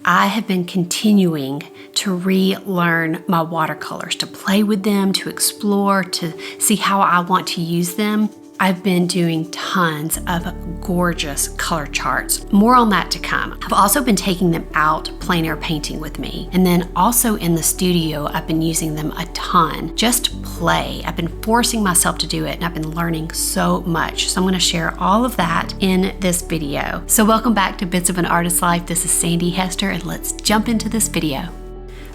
I have been continuing to relearn my watercolors, to play with them, to explore, to see how I want to use them. I've been doing tons of gorgeous color charts. More on that to come. I've also been taking them out plein air painting with me. And then also in the studio, I've been using them a ton. Just play. I've been forcing myself to do it, and I've been learning so much. So I'm gonna share all of that in this video. So welcome back to Bits of an Artist's Life. This is Sandy Hester, and let's jump into this video.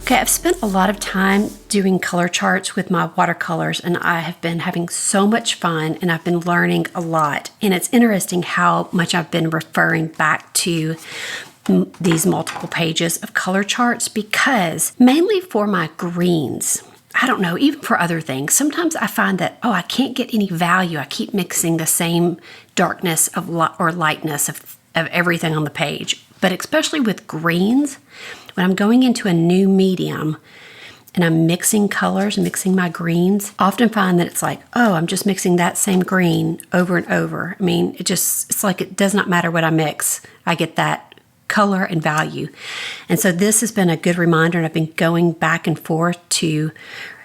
Okay, I've spent a lot of time doing color charts with my watercolors, and I have been having so much fun, and I've been learning a lot. And it's interesting how much I've been referring back to these multiple pages of color charts, because mainly for my greens, I don't know, even for other things, sometimes I find that, oh, I can't get any value. I keep mixing the same darkness of or lightness of everything on the page. But especially with greens, when I'm going into a new medium and I'm mixing colors, mixing my greens, I often find that it's like, oh, I'm just mixing that same green over and over. I mean, it's like it does not matter what I mix. I get that color and value. And so this has been a good reminder, and I've been going back and forth to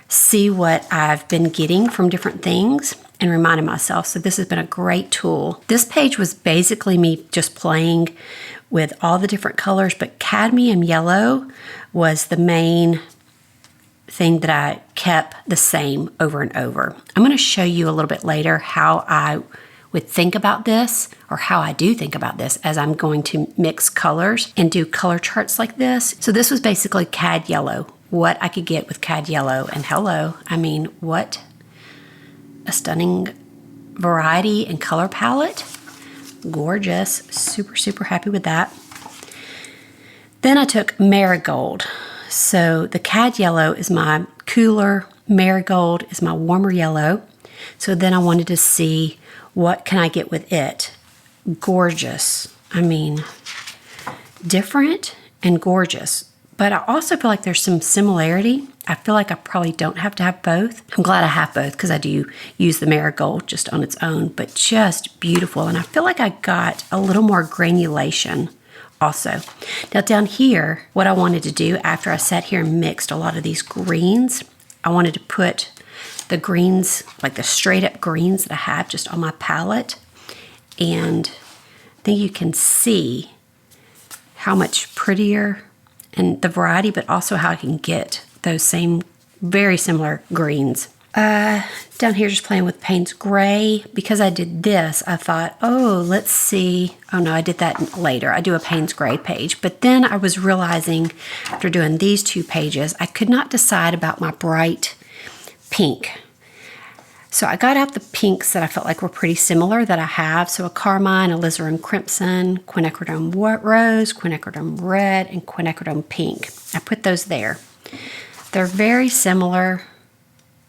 see what I've been getting from different things and reminding myself. So this has been a great tool. This page was basically me just playing with all the different colors, but cadmium yellow was the main thing that I kept the same over and over. I'm going to show you a little bit later how I would think about this, or how I do think about this as I'm going to mix colors and do color charts like this. So this was basically cad yellow, what I could get with cad yellow. And hello, I mean, what a stunning variety and color palette. Gorgeous. Super, super happy with that. Then I took marigold. So the cad yellow is my cooler, marigold is my warmer yellow. So then I wanted to see what can I get with it. Gorgeous. I mean, different and gorgeous. But I also feel like there's some similarity. I feel like I probably don't have to have both. I'm glad I have both, because I do use the marigold just on its own, but just beautiful. And I feel like I got a little more granulation also. Now down here, what I wanted to do after I sat here and mixed a lot of these greens, I wanted to put the greens, like the straight up greens that I have just on my palette. And I think you can see how much prettier and the variety, but also how I can get those same very similar greens. Down here just playing with Payne's Gray. Because I did this, I thought, oh, let's see. Oh no, I did that later. I do a Payne's Gray page. But then I was realizing after doing these two pages, I could not decide about my bright pink. So I got out the pinks that I felt like were pretty similar that I have. So a carmine, alizarin crimson, quinacridone rose, quinacridone red, and quinacridone pink. I put those there. They're very similar,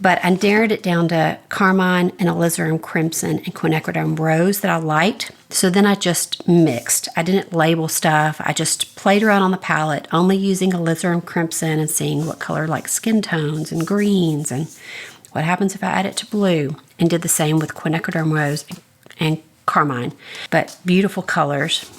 but I narrowed it down to carmine and alizarin crimson and quinacridone rose that I liked. So then I just mixed. I didn't label stuff. I just played around on the palette, only using alizarin crimson and seeing what color, like skin tones and greens, and what happens if I add it to blue, and did the same with quinacridone rose and carmine. But beautiful colors.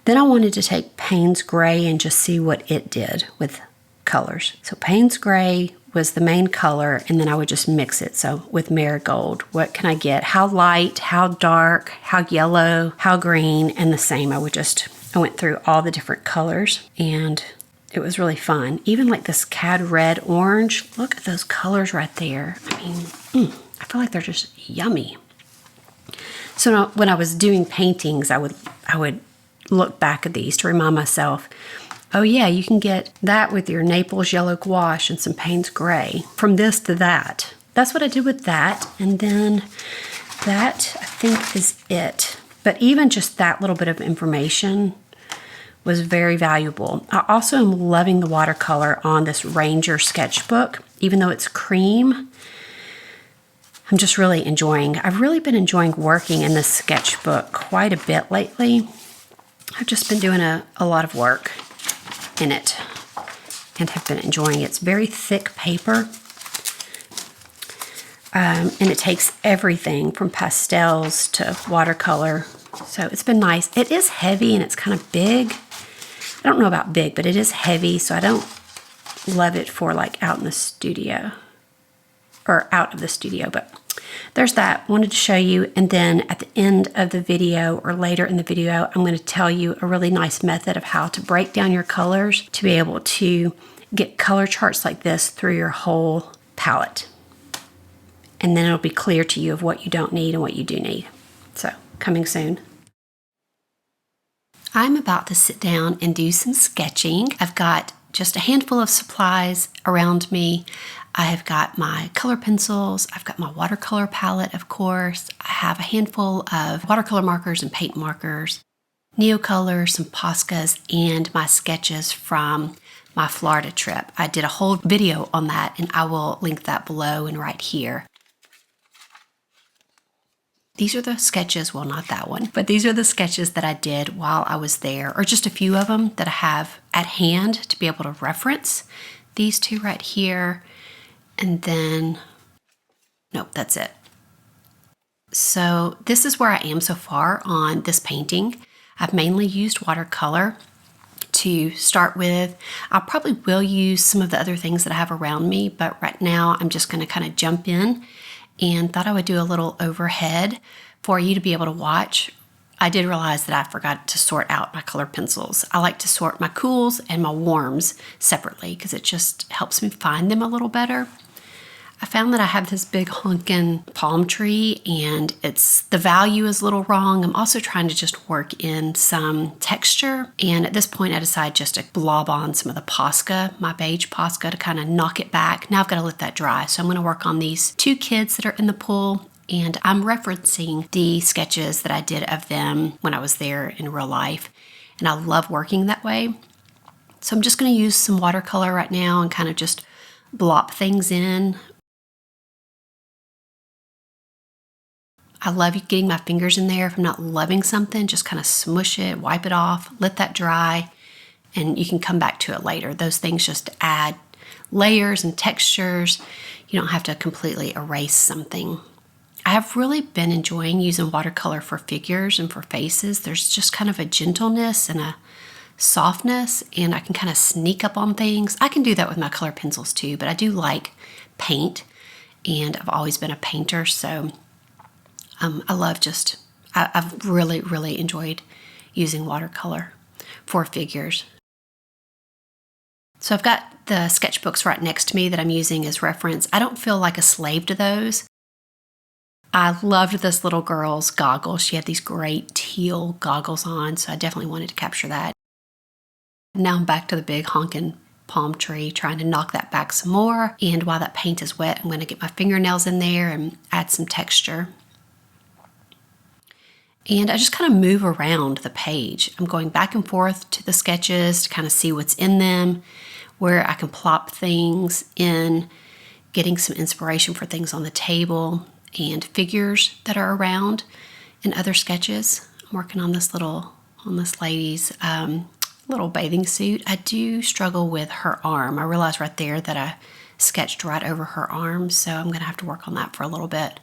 Then I wanted to take Payne's Gray and just see what it did with colors. So Payne's Gray was the main color, and then I would just mix it. So with marigold, what can I get? How light, how dark, how yellow, how green, and the same. I went through all the different colors, and it was really fun. Even like this cad red orange, look at those colors right there. I mean, I feel like they're just yummy. So when I was doing paintings, I would look back at these to remind myself, oh yeah, you can get that with your Naples yellow gouache and some Payne's Gray. From this to that. That's what I did with that. And then that, I think, is it. But even just that little bit of information was very valuable. I also am loving the watercolor on this Ranger sketchbook. Even though it's cream, I'm just really enjoying. I've really been enjoying working in this sketchbook quite a bit lately. I've just been doing a lot of work in it and have been enjoying it. It's very thick paper. And it takes everything from pastels to watercolor. So it's been nice. It is heavy and it's kind of big, I don't know about big, but it is heavy, so I don't love it for like out in the studio or out of the studio, but there's that. Wanted to show you, and then at the end of the video or later in the video, I'm going to tell you a really nice method of how to break down your colors to be able to get color charts like this through your whole palette. And then it'll be clear to you of what you don't need and what you do need. So, coming soon. I'm about to sit down and do some sketching. I've got just a handful of supplies around me. I have got my color pencils, I've got my watercolor palette, of course. I have a handful of watercolor markers and paint markers, NEOCOLOR, some POSCAs, and my sketches from my Florida trip. I did a whole video on that, and I will link that below and right here. These are the sketches, well, not that one, but these are the sketches that I did while I was there, or just a few of them that I have at hand to be able to reference. These two right here, and then, nope, that's it. So this is where I am so far on this painting. I've mainly used watercolor to start with. I probably will use some of the other things that I have around me, but right now I'm just going to kind of jump in, and thought I would do a little overhead for you to be able to watch. I did realize that I forgot to sort out my color pencils. I like to sort my cools and my warms separately because it just helps me find them a little better. I found that I have this big honkin' palm tree, and the value is a little wrong. I'm also trying to just work in some texture, and at this point I decided just to blob on some of the Posca, my beige Posca, to kind of knock it back. Now I've got to let that dry, so I'm going to work on these two kids that are in the pool, and I'm referencing the sketches that I did of them when I was there in real life, and I love working that way. So I'm just going to use some watercolor right now and kind of just blop things in. I love getting my fingers in there. If I'm not loving something, just kind of smush it, wipe it off, let that dry, and you can come back to it later. Those things just add layers and textures. You don't have to completely erase something. I have really been enjoying using watercolor for figures and for faces. There's just kind of a gentleness and a softness, and I can kind of sneak up on things. I can do that with my color pencils too, but I do like paint, and I've always been a painter, so I've really, really enjoyed using watercolor for figures. So I've got the sketchbooks right next to me that I'm using as reference. I don't feel like a slave to those. I loved this little girl's goggles. She had these great teal goggles on, so I definitely wanted to capture that. Now I'm back to the big honkin' palm tree, trying to knock that back some more. And while that paint is wet, I'm going to get my fingernails in there and add some texture. And I just kind of move around the page. I'm going back and forth to the sketches to kind of see what's in them, where I can plop things in, getting some inspiration for things on the table and figures that are around in other sketches. I'm working on this lady's little bathing suit. I do struggle with her arm. I realized right there that I sketched right over her arm, so I'm going to have to work on that for a little bit.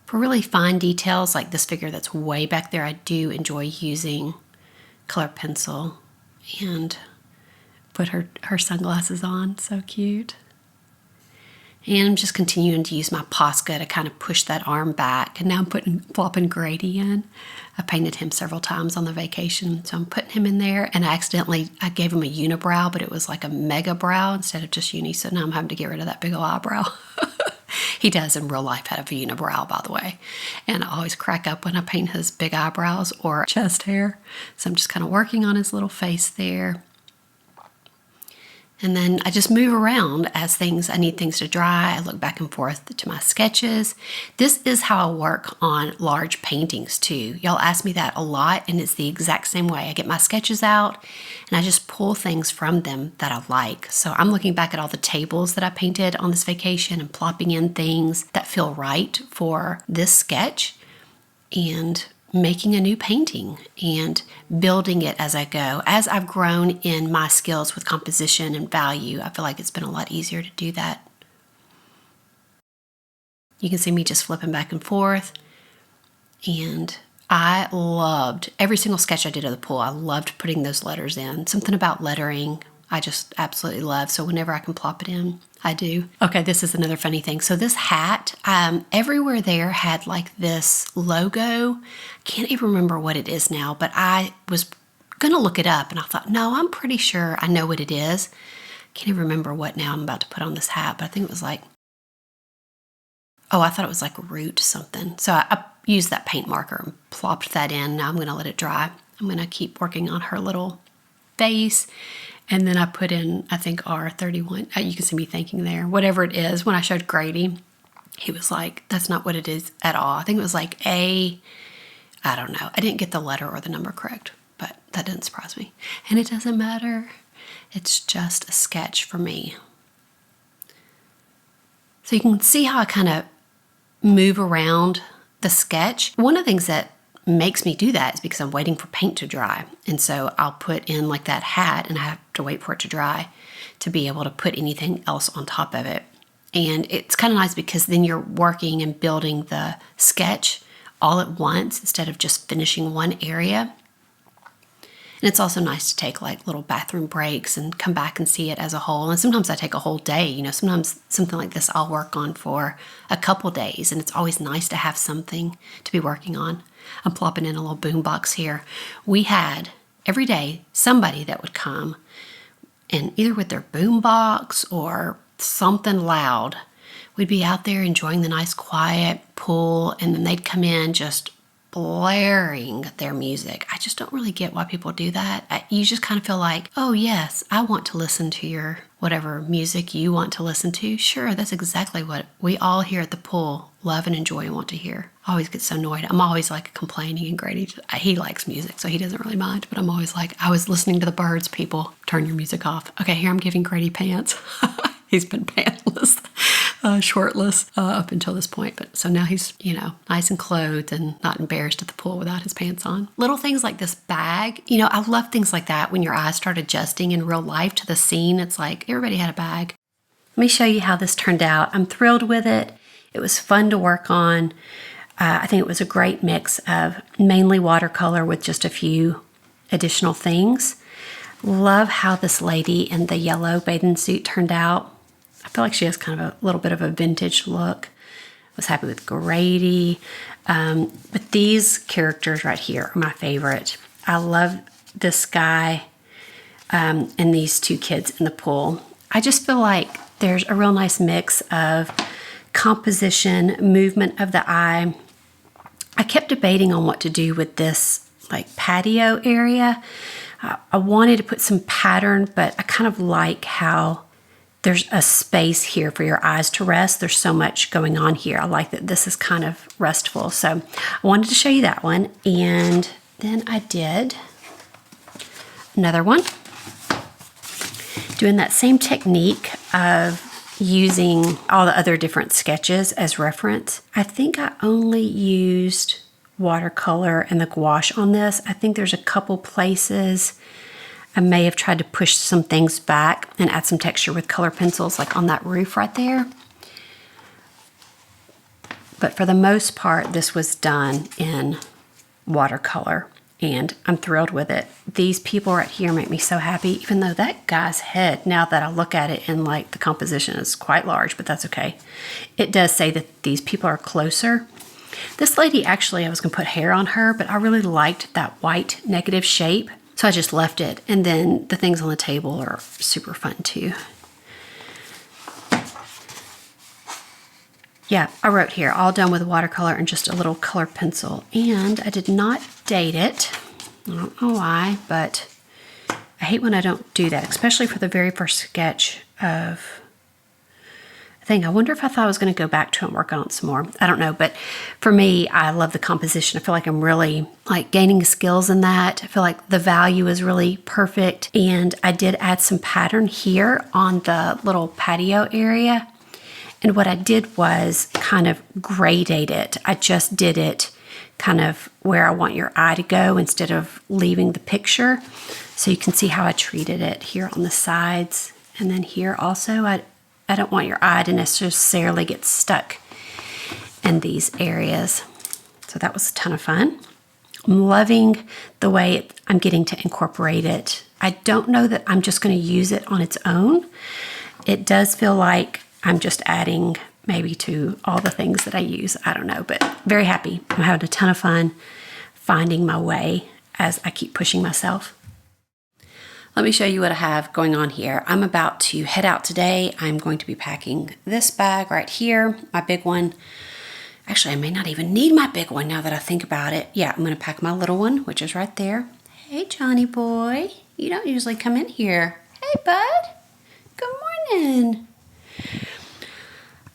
For really fine details like this figure that's way back there, I do enjoy using color pencil and put her sunglasses on. So cute. And I'm just continuing to use my Posca to kind of push that arm back. And now I'm plopping Grady in. I painted him several times on the vacation, so I'm putting him in there. And I gave him a unibrow, but it was like a mega brow instead of just uni. So now I'm having to get rid of that big old eyebrow. He does in real life have a unibrow, by the way. And I always crack up when I paint his big eyebrows or chest hair. So I'm just kind of working on his little face there. And then I just move around as I need things to dry. I look back and forth to my sketches. This is how I work on large paintings too. Y'all ask me that a lot, and it's the exact same way. I get my sketches out and I just pull things from them that I like. So I'm looking back at all the tables that I painted on this vacation and plopping in things that feel right for this sketch and making a new painting and building it as I go. As I've grown in my skills with composition and value, I feel like it's been a lot easier to do that. You can see me just flipping back and forth, and I loved every single sketch I did of the pool. I loved putting those letters in. Something about lettering I just absolutely love. So whenever I can plop it in, I do. Okay, this is another funny thing. So this hat, everywhere there had like this logo. Can't even remember what it is now, but I was gonna look it up and I thought, no, I'm pretty sure I know what it is. Can't even remember what now I'm about to put on this hat, but I think it was like, oh, I thought it was like root something. So I used that paint marker and plopped that in. Now I'm gonna let it dry. I'm gonna keep working on her little face. And then I put in, I think, R31. You can see me thinking there. Whatever it is. When I showed Grady, he was like, that's not what it is at all. I think it was like A, I don't know. I didn't get the letter or the number correct, but that didn't surprise me. And it doesn't matter. It's just a sketch for me. So you can see how I kind of move around the sketch. One of the things that makes me do that is because I'm waiting for paint to dry. And so I'll put in like that hat and I have to wait for it to dry to be able to put anything else on top of it. And it's kind of nice because then you're working and building the sketch all at once instead of just finishing one area. And it's also nice to take like little bathroom breaks and come back and see it as a whole. And sometimes I take a whole day, you know, sometimes something like this I'll work on for a couple days, and it's always nice to have something to be working on. I'm plopping in a little boom box here. We had every day somebody that would come and either with their boom box or something loud, we'd be out there enjoying the nice quiet pool, and then they'd come in just blaring their music. I just don't really get why people do that. You just kind of feel like, oh yes, I want to listen to your whatever music you want to listen to. Sure, that's exactly what we all here at the pool love and enjoy and want to hear. I always get so annoyed. I'm always like complaining, and Grady, he likes music, so he doesn't really mind, but I'm always like, I was listening to the birds, people. Turn your music off. Okay, here I'm giving Grady pants. He's been pantless, shortless up until this point. But so now he's, you know, nice and clothed and not embarrassed at the pool without his pants on. Little things like this bag, you know, I love things like that when your eyes start adjusting in real life to the scene. It's like everybody had a bag. Let me show you how this turned out. I'm thrilled with it. It was fun to work on. I think it was a great mix of mainly watercolor with just a few additional things. Love how this lady in the yellow bathing suit turned out. I feel like she has kind of a little bit of a vintage look. I was happy with Grady. But these characters right here are my favorite. I love this guy and these two kids in the pool. I just feel like there's a real nice mix of composition, movement of the eye. I kept debating on what to do with this like patio area. I wanted to put some pattern, but I kind of like how there's a space here for your eyes to rest. There's so much going on here. I like that this is kind of restful. So I wanted to show you that one. And then I did another one, doing that same technique of using all the other different sketches as reference. I think I only used watercolor and the gouache on this. I think there's a couple places I may have tried to push some things back and add some texture with color pencils, like on that roof right there. But for the most part, this was done in watercolor, and I'm thrilled with it. These people right here make me so happy, even though that guy's head, now that I look at it in like the composition, is quite large, but that's okay. It does say that these people are closer. This lady, actually, I was going to put hair on her, but I really liked that white negative shape, so I just left it. And then the things on the table are super fun too. Yeah, I wrote here, all done with watercolor and just a little color pencil. And I did not date it. I don't know why, but I hate when I don't do that, especially for the very first sketch of thing. I wonder if I thought I was going to go back to it and work on it some more. I don't know, but for me, I love the composition. I feel like I'm really like gaining skills in that. I feel like the value is really perfect. And I did add some pattern here on the little patio area. And what I did was kind of gradate it. I just did it kind of where I want your eye to go instead of leaving the picture. So you can see how I treated it here on the sides. And then here also, I don't want your eye to necessarily get stuck in these areas. So that was a ton of fun. I'm loving the way I'm getting to incorporate it. I don't know that I'm just going to use it on its own. It does feel like I'm just adding maybe to all the things that I use. I don't know, but very happy. I'm having a ton of fun finding my way as I keep pushing myself. Let me show you what I have going on here. I'm about to head out today. I'm going to be packing this bag right here, my big one. Actually, I may not even need my big one now that I think about it. Yeah, I'm going to pack my little one, which is right there. Hey, Johnny boy. You don't usually come in here. Hey, bud. Good morning.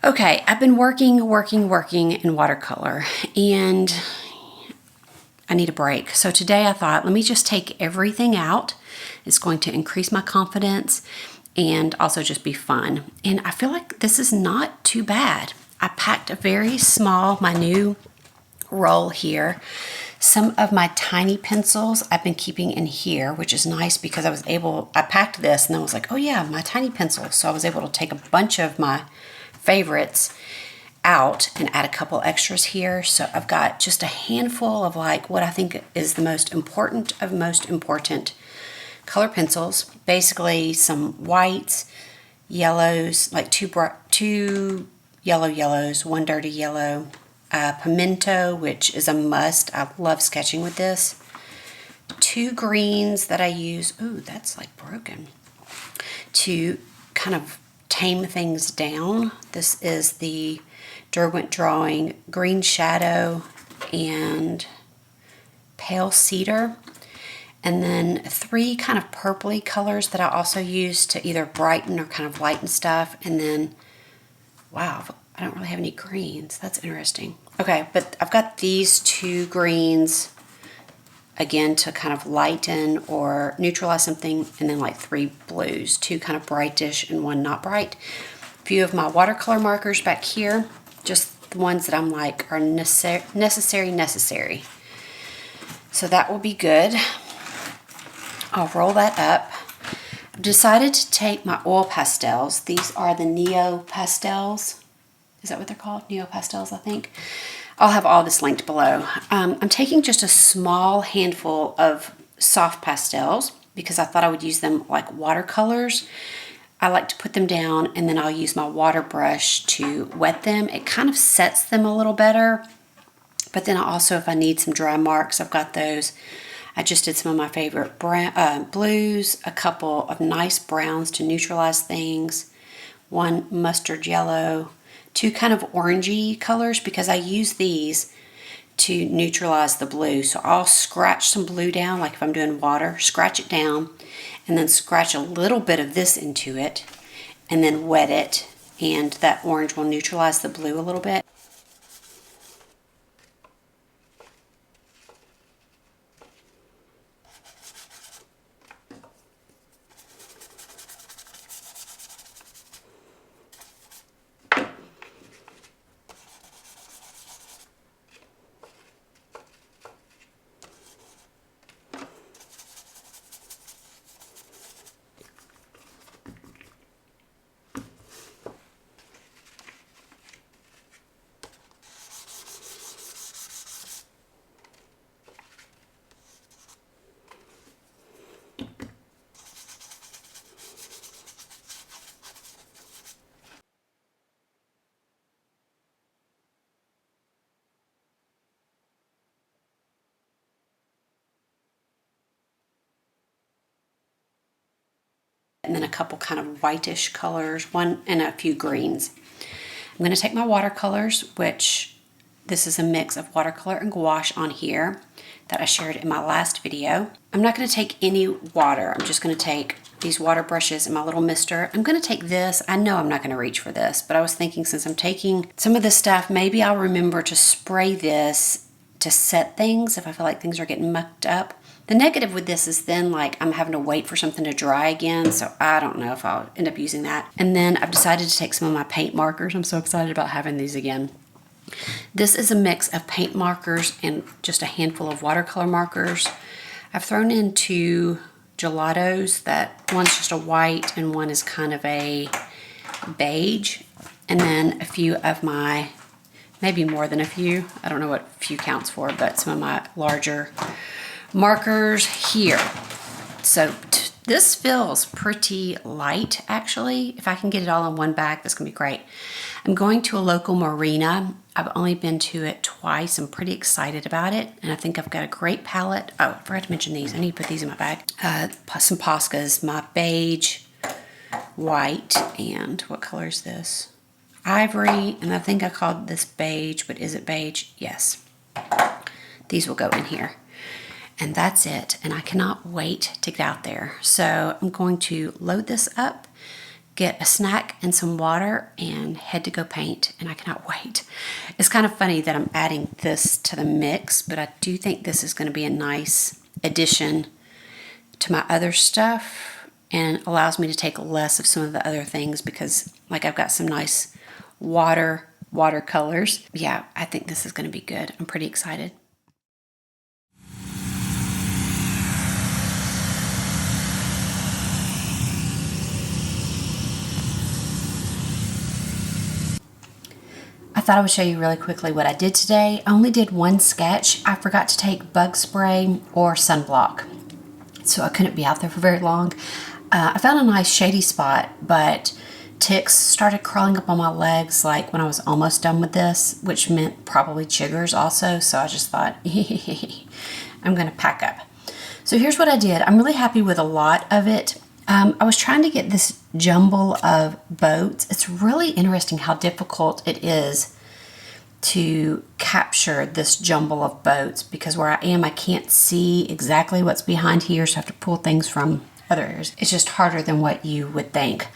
Okay, I've been working in watercolor, and I need a break. So today I thought, let me just take everything out. It's going to increase my confidence and also just be fun. And I feel like this is not too bad. I packed a very small, my new roll here. Some of my tiny pencils I've been keeping in here, which is nice because I packed this and then was like, oh yeah, my tiny pencils. So I was able to take a bunch of my favorites out and add a couple extras here. So I've got just a handful of like what I think is the most important of most important color pencils. Basically some whites, yellows, like two yellow yellows, one dirty yellow, pimento, which is a must. I love sketching with this. Two greens that I use, ooh, that's like broken, to kind of tame things down. This is the Derwent Drawing Green Shadow and Pale Cedar. And then three kind of purpley colors that I also use to either brighten or kind of lighten stuff. And then, wow, I don't really have any greens. That's interesting. Okay, but I've got these two greens, again, to kind of lighten or neutralize something, and then like three blues, two kind of brightish and one not bright. A few of my watercolor markers back here, just the ones that I'm like are necessary. So that will be good. I'll roll that up. I've decided to take my oil pastels. These are the NEOPASTELS. Is that what they're called? NEOPASTELS, I think. I'll have all this linked below. I'm taking just a small handful of soft pastels because I thought I would use them like watercolors. I like to put them down and then I'll use my water brush to wet them. It kind of sets them a little better. But then also, if I need some dry marks, I've got those. I just did some of my favorite blues, a couple of nice browns to neutralize things, one mustard yellow, two kind of orangey colors because I use these to neutralize the blue. So I'll scratch some blue down, like if I'm doing water, scratch it down, and then scratch a little bit of this into it, and then wet it, and that orange will neutralize the blue a little bit. And then a couple kind of whitish colors, one and a few greens. I'm going to take my watercolors, which this is a mix of watercolor and gouache on here that I shared in my last video. I'm not going to take any water. I'm just going to take these water brushes and my little mister. I'm going to take this. I know I'm not going to reach for this, but I was thinking since I'm taking some of this stuff, maybe I'll remember to spray this to set things if I feel like things are getting mucked up. The negative with this is then like I'm having to wait for something to dry again, so I don't know if I'll end up using that. And then I've decided to take some of my paint markers. I'm so excited about having these again. This is a mix of paint markers and just a handful of watercolor markers. I've thrown in two gelatos, that one's just a white and one is kind of a beige. And then a few of my maybe more than a few. I don't know what few counts for, but some of my larger markers here. So this feels pretty light, actually. If I can get it all in one bag, that's gonna be great. I'm going to a local marina. I've only been to it twice. I'm pretty excited about it, and I think I've got a great palette. Oh, I forgot to mention these. I need to put these in my bag. Some POSCAs, my beige, white, and what color is this? Ivory, and I think I called this beige, but is it beige? Yes. These will go in here. And that's it, and I cannot wait to get out there. So I'm going to load this up, get a snack and some water, and head to go paint, and I cannot wait. It's kind of funny that I'm adding this to the mix, but I do think this is going to be a nice addition to my other stuff and allows me to take less of some of the other things because like I've got some nice watercolors. Yeah, I think this is going to be good. I'm pretty excited. I thought I would show you really quickly what I did today. I only did one sketch. I forgot to take bug spray or sunblock, so I couldn't be out there for very long. I found a nice shady spot, but ticks started crawling up on my legs like when I was almost done with this, which meant probably chiggers also, so I just thought, I'm gonna pack up. So here's what I did. I'm really happy with a lot of it. I was trying to get this jumble of boats. It's really interesting how difficult it is to capture this jumble of boats because where I am, I can't see exactly what's behind here, so I have to pull things from other areas. It's just harder than what you would think.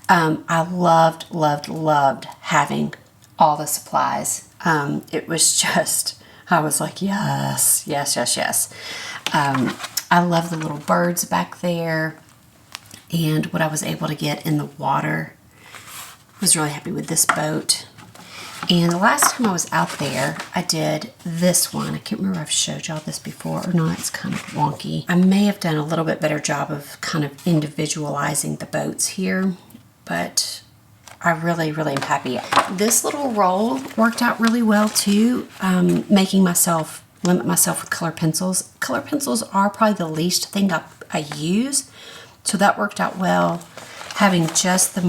I loved having all the supplies. It was just, I was like, yes. I love the little birds back there. And what I was able to get in the water. Was really happy with this boat. And the last time I was out there, I did this one. I can't remember if I've showed y'all this before or not. It's kind of wonky. I may have done a little bit better job of kind of individualizing the boats here, but I really am happy. This little roll worked out really well too, making myself limit myself with color pencils. Color pencils are probably the least thing I use. So that worked out well, having just the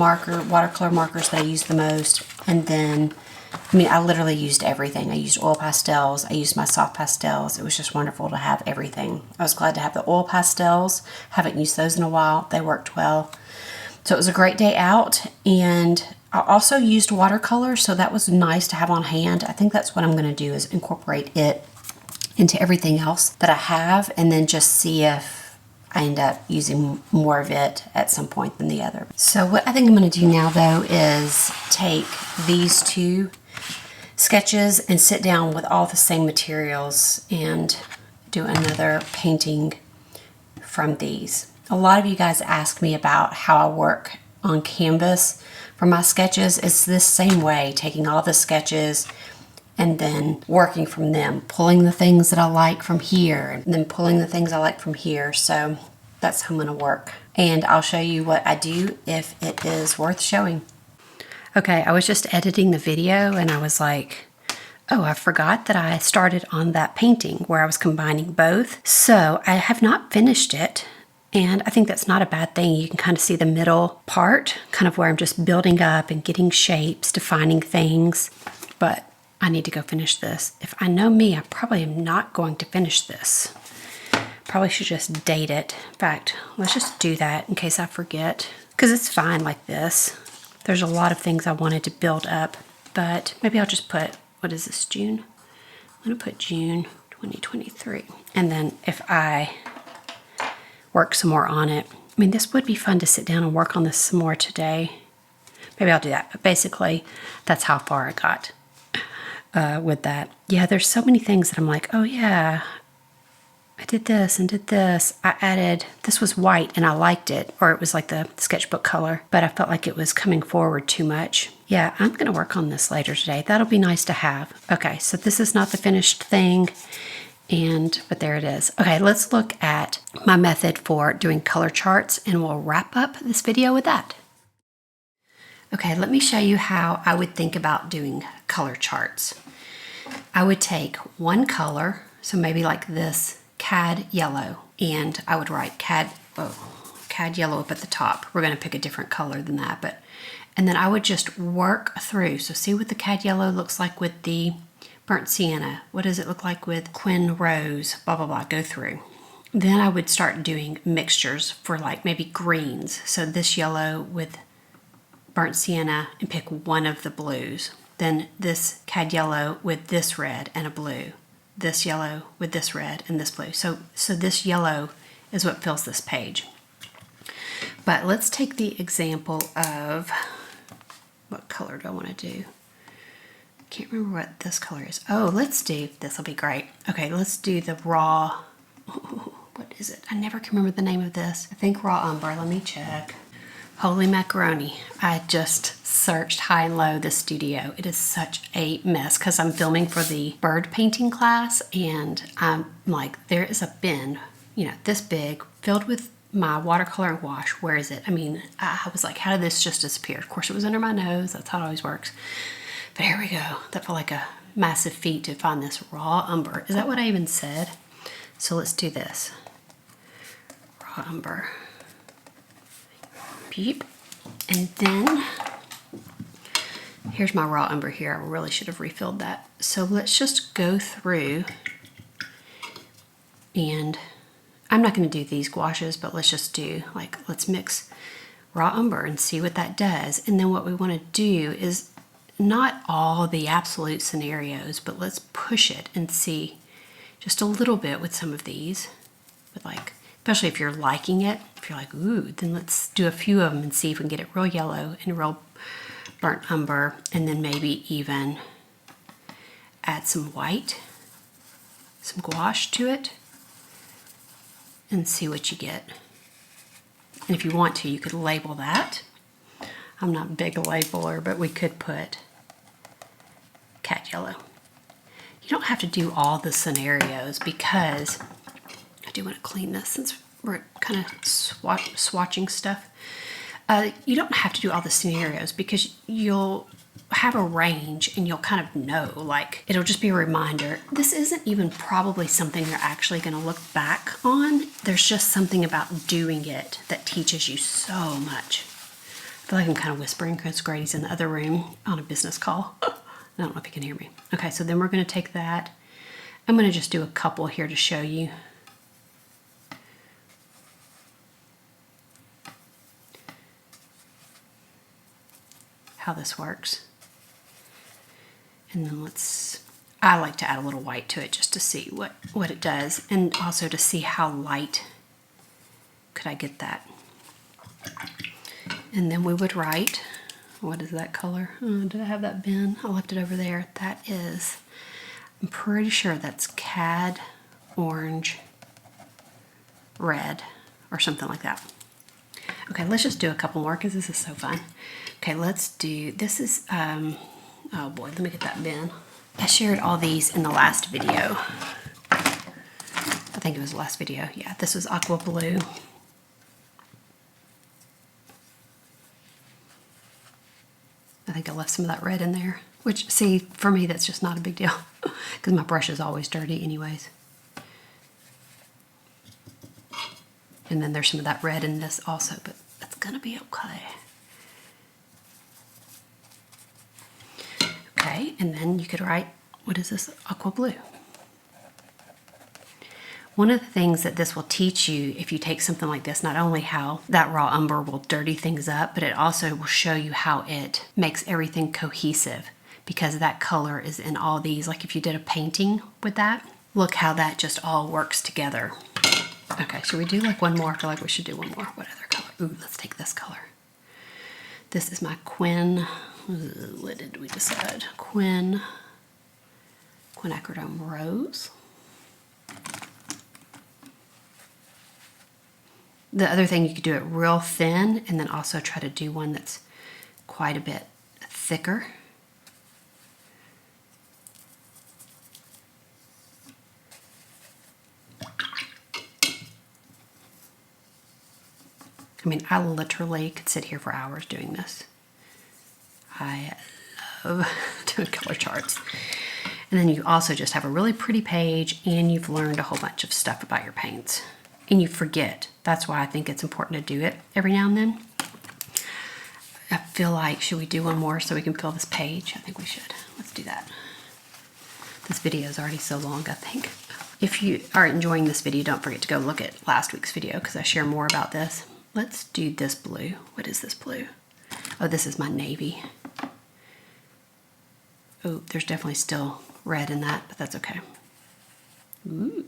watercolor markers that I use the most. And then, I mean, I literally used everything. I used oil pastels, I used my soft pastels. It was just wonderful to have everything. I was glad to have the oil pastels. Haven't used those in a while. They worked well. So it was a great day out. And I also used watercolor, so that was nice to have on hand. I think that's what I'm gonna do is incorporate it into everything else that I have and then just see if I end up using more of it at some point than the other. So what I think I'm going to do now though is take these two sketches and sit down with all the same materials and do another painting from these. A lot of you guys ask me about how I work on canvas for my sketches. It's this same way, taking all the sketches and then working from them, pulling the things that I like from here, and then pulling the things I like from here. So that's how I'm gonna work. And I'll show you what I do if it is worth showing. Okay, I was just editing the video and I was like, oh, I forgot that I started on that painting where I was combining both. So I have not finished it. And I think that's not a bad thing. You can kind of see the middle part, kind of where I'm just building up and getting shapes, defining things. But I need to go finish this. If I know me, I probably am not going to finish this. Probably should just date it. In fact, let's just do that in case I forget, because it's fine like this. There's a lot of things I wanted to build up, but maybe I'll just put, what is this, June? I'm gonna put June 2023. And then if I work some more on it, I mean, this would be fun to sit down and work on this some more today. Maybe I'll do that, but basically that's how far I got. With that. Yeah, there's so many things that I'm like, oh yeah, I did this and did this. I added, this was white and I liked it, or it was like the sketchbook color, but I felt like it was coming forward too much. Yeah, I'm gonna work on this later today. That'll be nice to have. Okay, so this is not the finished thing, but there it is. Okay, let's look at my method for doing color charts and we'll wrap up this video with that. Okay, let me show you how I would think about doing color charts. I would take one color, so maybe like this cad yellow, and I would write cad yellow up at the top. We're going to pick a different color than that, and then I would just work through. So see what the cad yellow looks like with the burnt sienna. What does it look like with Quin Rose? Blah, blah, blah. Go through. Then I would start doing mixtures for like maybe greens. So this yellow with burnt sienna, and pick one of the blues. Then this cad yellow with this red and a blue. This yellow with this red and this blue. So this yellow is what fills this page. But let's take the example of, what color do I want to do? Can't remember what this color is. Oh, let's do, this will be great. Okay, let's do the raw, what is it? I never can remember the name of this. I think raw umber, let me check. Holy macaroni. I just searched high and low this studio. It is such a mess because I'm filming for the bird painting class, and I'm like, there is a bin, you know, this big, filled with my watercolor and gouache. Where is it? I mean, I was like, how did this just disappear? Of course, it was under my nose. That's how it always works. But here we go. That felt like a massive feat to find this raw umber. Is that what I even said? So let's do this. Raw umber. Beep. And then here's my raw umber here. I really should have refilled that. So let's just go through, and I'm not going to do these gouaches, but let's just do, like, let's mix raw umber and see what that does. And then what we want to do is not all the absolute scenarios, but let's push it and see just a little bit with some of these. But like, especially if you're liking it, if you're like, ooh, then let's do a few of them and see if we can get it real yellow and real burnt umber, and then maybe even add some white, some gouache to it, and see what you get. And if you want to, you could label that. I'm not a big labeler, but we could put cat yellow. You don't have to do all the scenarios, because I do want to clean this since we're kind of swatching stuff. You don't have to do all the scenarios, because you'll have a range and you'll kind of know, like, it'll just be a reminder. This isn't even probably something you're actually going to look back on. There's just something about doing it that teaches you so much. I feel like I'm kind of whispering because Grady's in the other room on a business call. I don't know if you can hear me. Okay, so then we're going to take that. I'm going to just do a couple here to show you. How this works. And then I like to add a little white to it just to see what it does, and also to see how light could I get that. And then we would write, what is that color? Oh, did I have that bin? I left it over there. That is, I'm pretty sure that's cad orange red or something like that. Okay, let's just do a couple more because this is so fun. Okay, let's do, this is, oh boy, let me get that bin. I shared all these in the last video. I think it was the last video. Yeah, this was aqua blue. I think I left some of that red in there, which, see, for me, that's just not a big deal because my brush is always dirty anyways. And then there's some of that red in this also, but that's gonna be okay. Okay, and then you could write, what is this? Aqua blue. One of the things that this will teach you, if you take something like this, not only how that raw umber will dirty things up, but it also will show you how it makes everything cohesive, because that color is in all these. Like if you did a painting with that, look how that just all works together. Okay, should we do like one more? I feel like we should do one more. What other color? Ooh, let's take this color. This is my Quin, what did we decide? Quinacridone Rose. The other thing, you could do it real thin and then also try to do one that's quite a bit thicker. I mean, I literally could sit here for hours doing this. I love doing color charts. And then you also just have a really pretty page, and you've learned a whole bunch of stuff about your paints. And you forget. That's why I think it's important to do it every now and then. I feel like, should we do one more so we can fill this page? I think we should. Let's do that. This video is already so long, I think. If you are enjoying this video, don't forget to go look at last week's video because I share more about this. Let's do this blue. What is this blue? Oh, this is my navy. Oh, there's definitely still red in that, but that's okay. Ooh.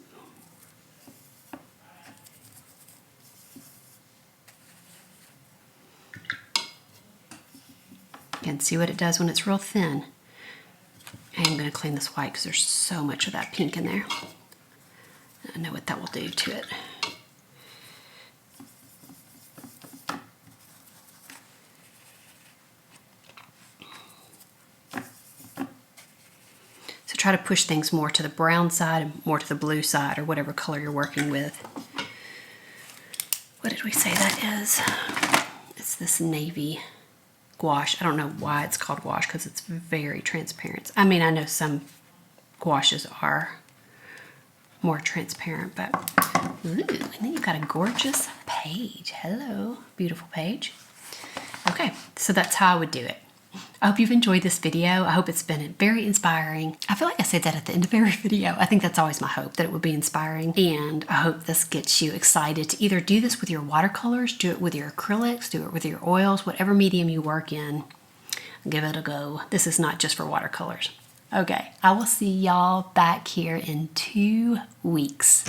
Again, see what it does when it's real thin. And I'm going to clean this white because there's so much of that pink in there. I know what that will do to it. So try to push things more to the brown side and more to the blue side, or whatever color you're working with. What did we say that is? It's this navy gouache. I don't know why it's called gouache because it's very transparent. I mean, I know some gouaches are more transparent, but ooh, and then you've got a gorgeous page. Hello, beautiful page. Okay, so that's how I would do it. I hope you've enjoyed this video. I hope it's been very inspiring. I feel like I say that at the end of every video. I think that's always my hope, that it would be inspiring. And I hope this gets you excited to either do this with your watercolors, do it with your acrylics, do it with your oils, whatever medium you work in. Give it a go. This is not just for watercolors. Okay, I will see y'all back here in 2 weeks.